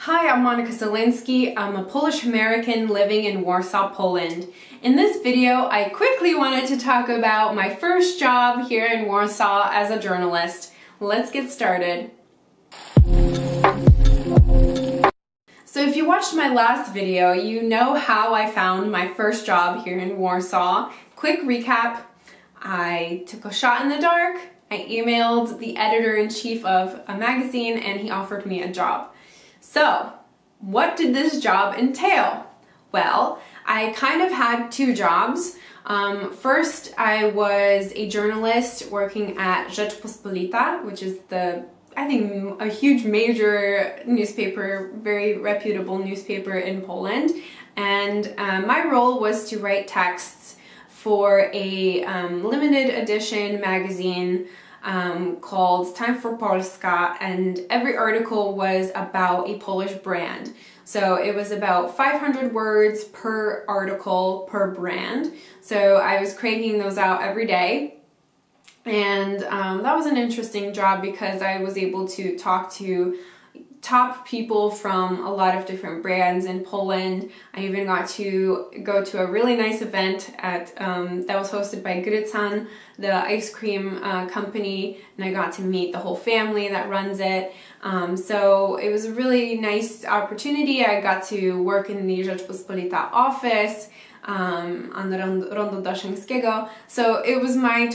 Hi, I'm Monica Zielinski. I'm a Polish-American living in Warsaw, Poland. In this video, I quickly wanted to talk about my first job here in Warsaw as a journalist. Let's get started. So if you watched my last video, you know how I found my first job here in Warsaw. Quick recap, I took a shot in the dark. I emailed the editor-in-chief of a magazine and he offered me a job. So, what did this job entail? Well, I kind of had two jobs. First, I was a journalist working at Rzeczpospolita, which is I think a huge major newspaper, very reputable newspaper in Poland. And my role was to write texts for a limited edition magazine called Time for Polska, and every article was about a Polish brand. So it was about 500 words per article per brand. So I was cranking those out every day. And that was an interesting job because I was able to talk to top people from a lot of different brands in Poland. I even got to go to a really nice event at that was hosted by Grycan, the ice cream company, and I got to meet the whole family that runs it. So it was a really nice opportunity. I got to work in the Rzeczpospolita office on the Rondo Daszyńskiego. So it was my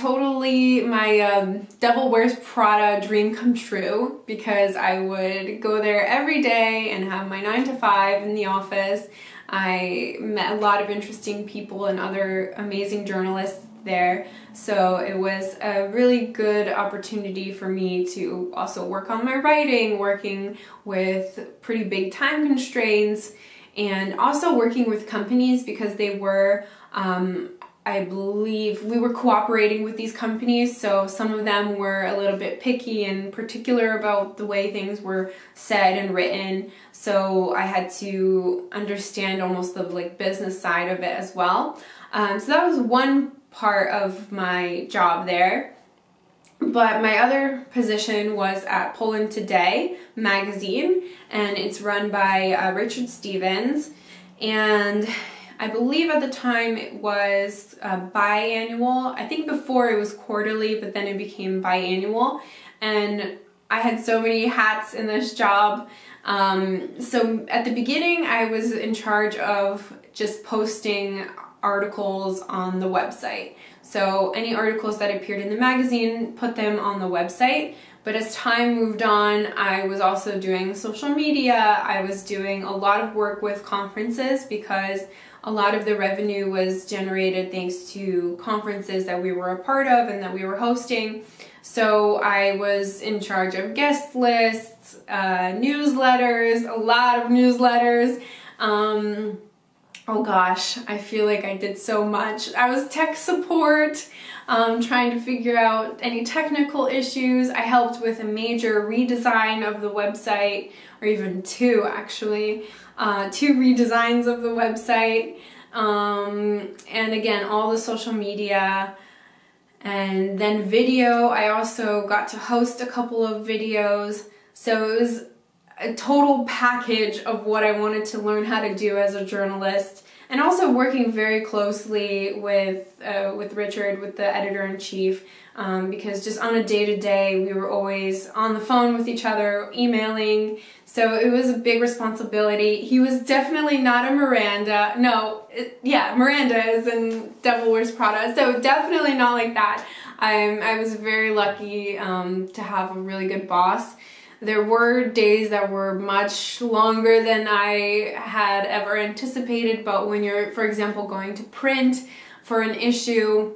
Devil Wears Prada dream come true, because I would go there every day and have my 9 to 5 in the office. I met a lot of interesting people and other amazing journalists there. So it was a really good opportunity for me to also work on my writing, working with pretty big time constraints, and also working with companies because they were, I believe, we were cooperating with these companies, so some of them were a little bit picky and particular about the way things were said and written, so I had to understand almost the business side of it as well. So that was one part of my job there. But my other position was at Poland Today magazine, and it's run by Richard Stevens, and I believe at the time it was biannual. I think before it was quarterly, but then it became biannual, and I had so many hats in this job. So at the beginning I was in charge of just posting articles on the website. So any articles that appeared in the magazine, put them on the website. But as time moved on, I was also doing social media. I was doing a lot of work with conferences because a lot of the revenue was generated thanks to conferences that we were a part of and that we were hosting. So I was in charge of guest lists, newsletters, a lot of newsletters. Oh gosh, I feel like I did so much. I was tech support, trying to figure out any technical issues. I helped with a major redesign of the website, or even two actually, two redesigns of the website. And again, all the social media, and then video. I also got to host a couple of videos. So it was a total package of what I wanted to learn how to do as a journalist, and also working very closely with Richard, with the editor-in-chief, because just on a day-to-day we were always on the phone with each other, emailing, so it was a big responsibility. He was definitely not a Miranda. No, Miranda is in Devil Wears Prada, so definitely not like that. I was very lucky to have a really good boss. There were days that were much longer than I had ever anticipated, but when you're, for example, going to print for an issue,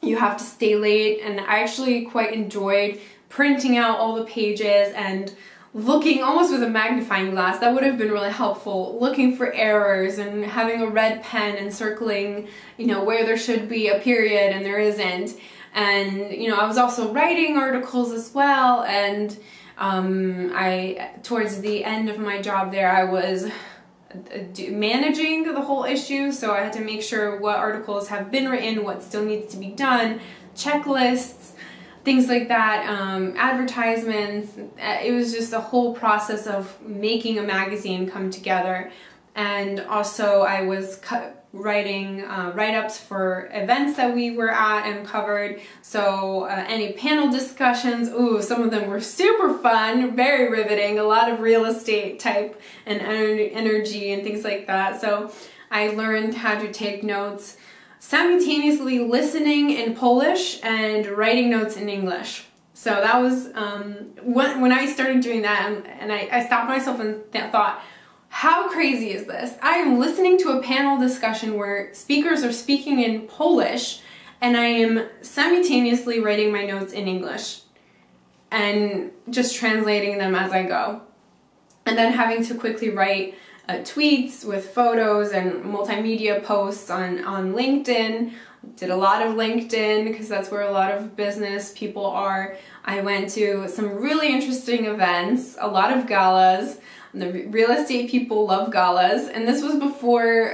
you have to stay late, and I actually quite enjoyed printing out all the pages and looking almost with a magnifying glass. That would have been really helpful, looking for errors and having a red pen and circling, where there should be a period and there isn't. And, I was also writing articles as well, and towards the end of my job there, I was managing the whole issue, so I had to make sure what articles have been written, what still needs to be done, checklists, things like that, advertisements. It was just a whole process of making a magazine come together. And also I was writing write-ups for events that we were at and covered. So any panel discussions, ooh, some of them were super fun, very riveting, a lot of real estate type and energy and things like that. So I learned how to take notes, simultaneously listening in Polish and writing notes in English. So that was when I started doing that, and I stopped myself and thought, how crazy is this? I am listening to a panel discussion where speakers are speaking in Polish, and I am simultaneously writing my notes in English and just translating them as I go. And then having to quickly write tweets with photos and multimedia posts on LinkedIn. Did a lot of LinkedIn because that's where a lot of business people are. I went to some really interesting events, a lot of galas. The real estate people love galas, and this was before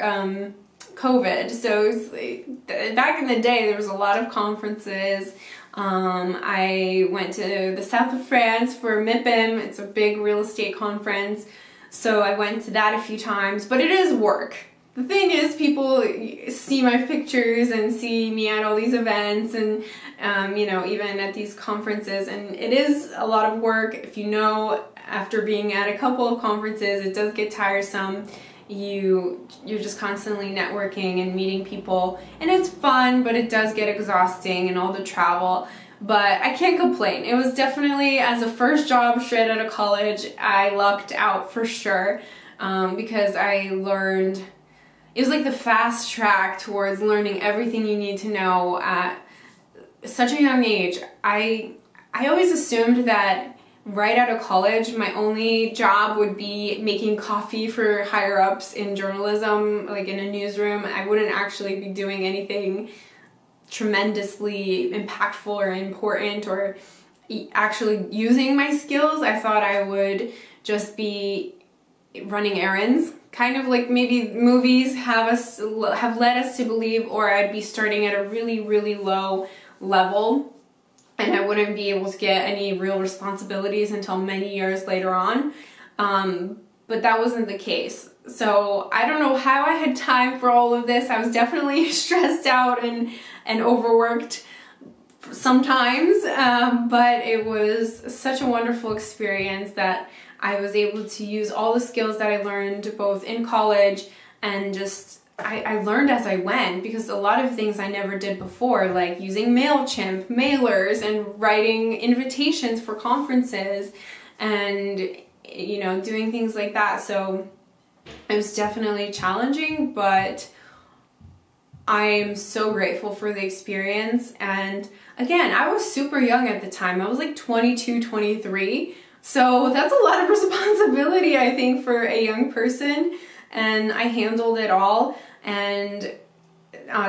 COVID. So it was, back in the day, there was a lot of conferences. I went to the south of France for MIPIM. It's a big real estate conference. So I went to that a few times, but it is work. The thing is, people see my pictures and see me at all these events and, you know, even at these conferences, and it is a lot of work. If you know, after being at a couple of conferences, it does get tiresome. You're just constantly networking and meeting people, and it's fun, but it does get exhausting and all the travel. But I can't complain. It was definitely, as a first job straight out of college, I lucked out for sure, because I learned. It was like the fast track towards learning everything you need to know at such a young age. I always assumed that right out of college, my only job would be making coffee for higher ups in journalism, like in a newsroom. I wouldn't actually be doing anything tremendously impactful or important or actually using my skills. I thought I would just be running errands, kind of like maybe movies have led us to believe, or I'd be starting at a really, really low level and I wouldn't be able to get any real responsibilities until many years later on. But that wasn't the case. So I don't know how I had time for all of this. I was definitely stressed out and overworked sometimes, but it was such a wonderful experience that I was able to use all the skills that I learned both in college and just I learned as I went, because a lot of things I never did before, like using MailChimp, mailers, and writing invitations for conferences and, you know, doing things like that. So it was definitely challenging, but I am so grateful for the experience. And again, I was super young at the time. I was like 22, 23. So that's a lot of responsibility, I think, for a young person. And I handled it all. And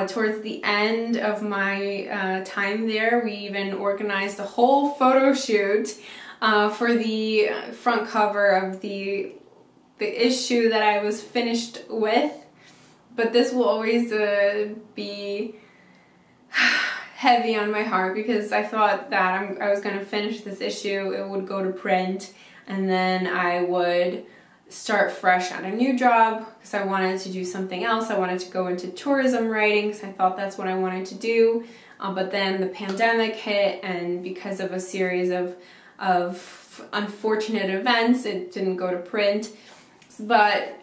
towards the end of my time there, we even organized a whole photo shoot for the front cover of the issue that I was finished with. But this will always be heavy on my heart, because I thought that I was going to finish this issue, it would go to print, and then I would start fresh at a new job because I wanted to do something else. I wanted to go into tourism writing because I thought that's what I wanted to do. But then the pandemic hit, and because of a series of unfortunate events, it didn't go to print. But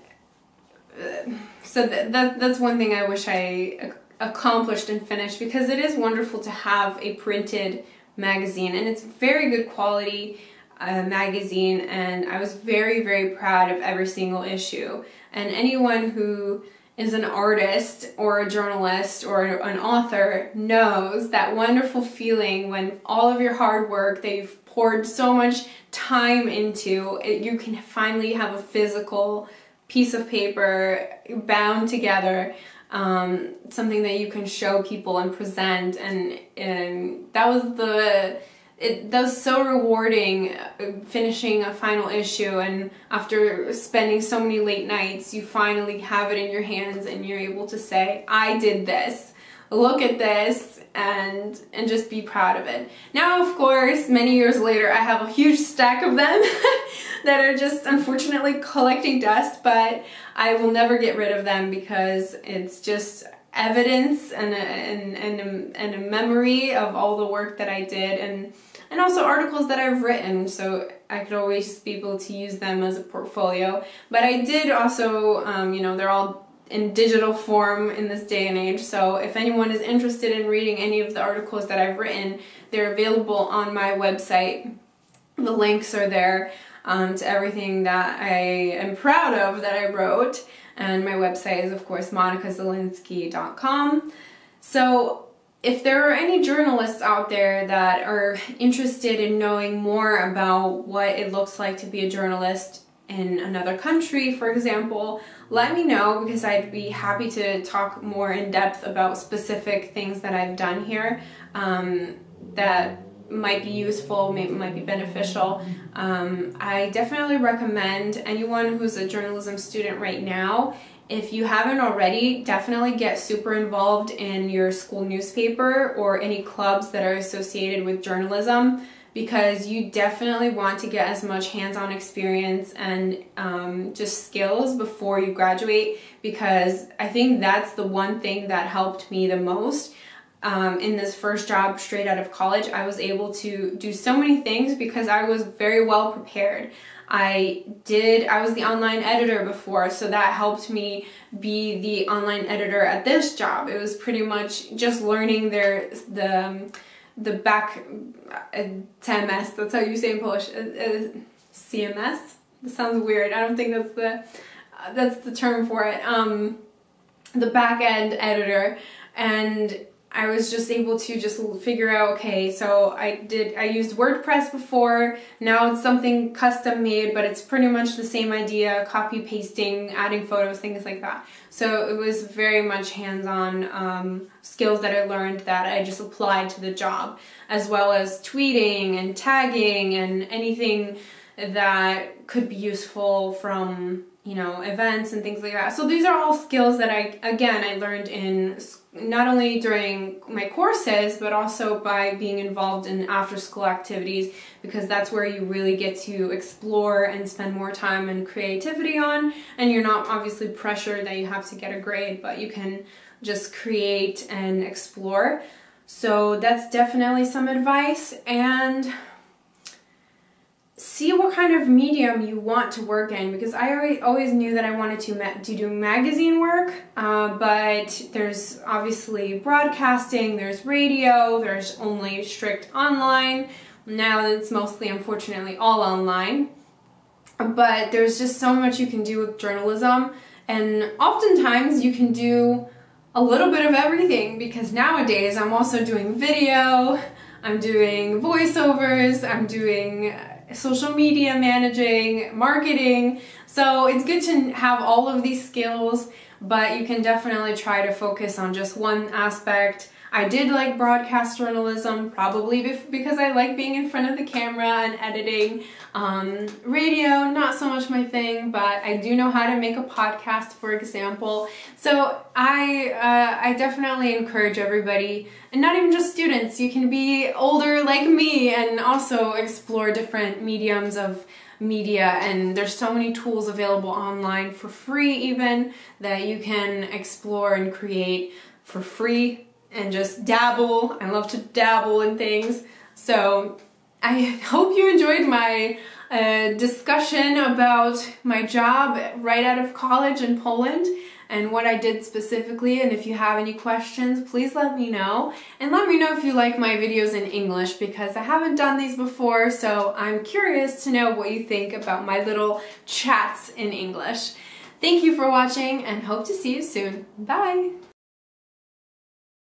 so that's one thing I wish I accomplished and finished, because it is wonderful to have a printed magazine, and it's very good quality magazine, and I was very, very proud of every single issue. And anyone who is an artist or a journalist or an author knows that wonderful feeling when all of your hard work that you've poured so much time into, you can finally have a physical piece of paper bound together, something that you can show people and present, and that was so rewarding, finishing a final issue, and after spending so many late nights, you finally have it in your hands and you're able to say, I did this. look at this and just be proud of it. Now, of course, many years later, I have a huge stack of them that are just unfortunately collecting dust, but I will never get rid of them because it's just evidence and a memory of all the work that I did, and also articles that I've written, so I could always be able to use them as a portfolio. But I did also, you know, they're all in digital form in this day and age, so if anyone is interested in reading any of the articles that I've written, they're available on my website. The links are there to everything that I am proud of that I wrote, and my website is, of course, monicazielinski.com. So if there are any journalists out there that are interested in knowing more about what it looks like to be a journalist in another country, for example, let me know, because I'd be happy to talk more in depth about specific things that I've done here that might be useful, might be beneficial. I definitely recommend anyone who's a journalism student right now, if you haven't already, definitely get super involved in your school newspaper or any clubs that are associated with journalism, because you definitely want to get as much hands-on experience and just skills before you graduate, because I think that's the one thing that helped me the most. In this first job straight out of college, I was able to do so many things because I was very well prepared. I was the online editor before, so that helped me be the online editor at this job. It was pretty much just learning the back TMS, that's how you say in Polish, CMS? That sounds weird. I don't think that's the term for it. The back end editor, and I was just able to just figure out, okay, so I used WordPress before, now it's something custom made, but it's pretty much the same idea, copy pasting, adding photos, things like that. So it was very much hands-on skills that I learned that I just applied to the job, as well as tweeting and tagging and anything that could be useful from, you know, events and things like that. So these are all skills that I learned in not only during my courses, but also by being involved in after-school activities, because that's where you really get to explore and spend more time and creativity on, and you're not obviously pressured that you have to get a grade, but you can just create and explore. So that's definitely some advice. And see what kind of medium you want to work in, because I always knew that I wanted to do magazine work, but there's obviously broadcasting, there's radio, there's only strict online. Now it's mostly, unfortunately, all online. But there's just so much you can do with journalism, and oftentimes you can do a little bit of everything, because nowadays I'm also doing video, I'm doing voiceovers, I'm doing social media managing, marketing. So it's good to have all of these skills, but you can definitely try to focus on just one aspect. I did like broadcast journalism, probably because I like being in front of the camera and editing. Radio, not so much my thing, but I do know how to make a podcast, for example. So I definitely encourage everybody, and not even just students, you can be older like me and also explore different mediums of media, and there's so many tools available online for free even that you can explore and create for free and just dabble. I love to dabble in things. So I hope you enjoyed my discussion about my job right out of college in Poland and what I did specifically. And if you have any questions, please let me know. And let me know if you like my videos in English, because I haven't done these before, so I'm curious to know what you think about my little chats in English. Thank you for watching, and hope to see you soon. Bye!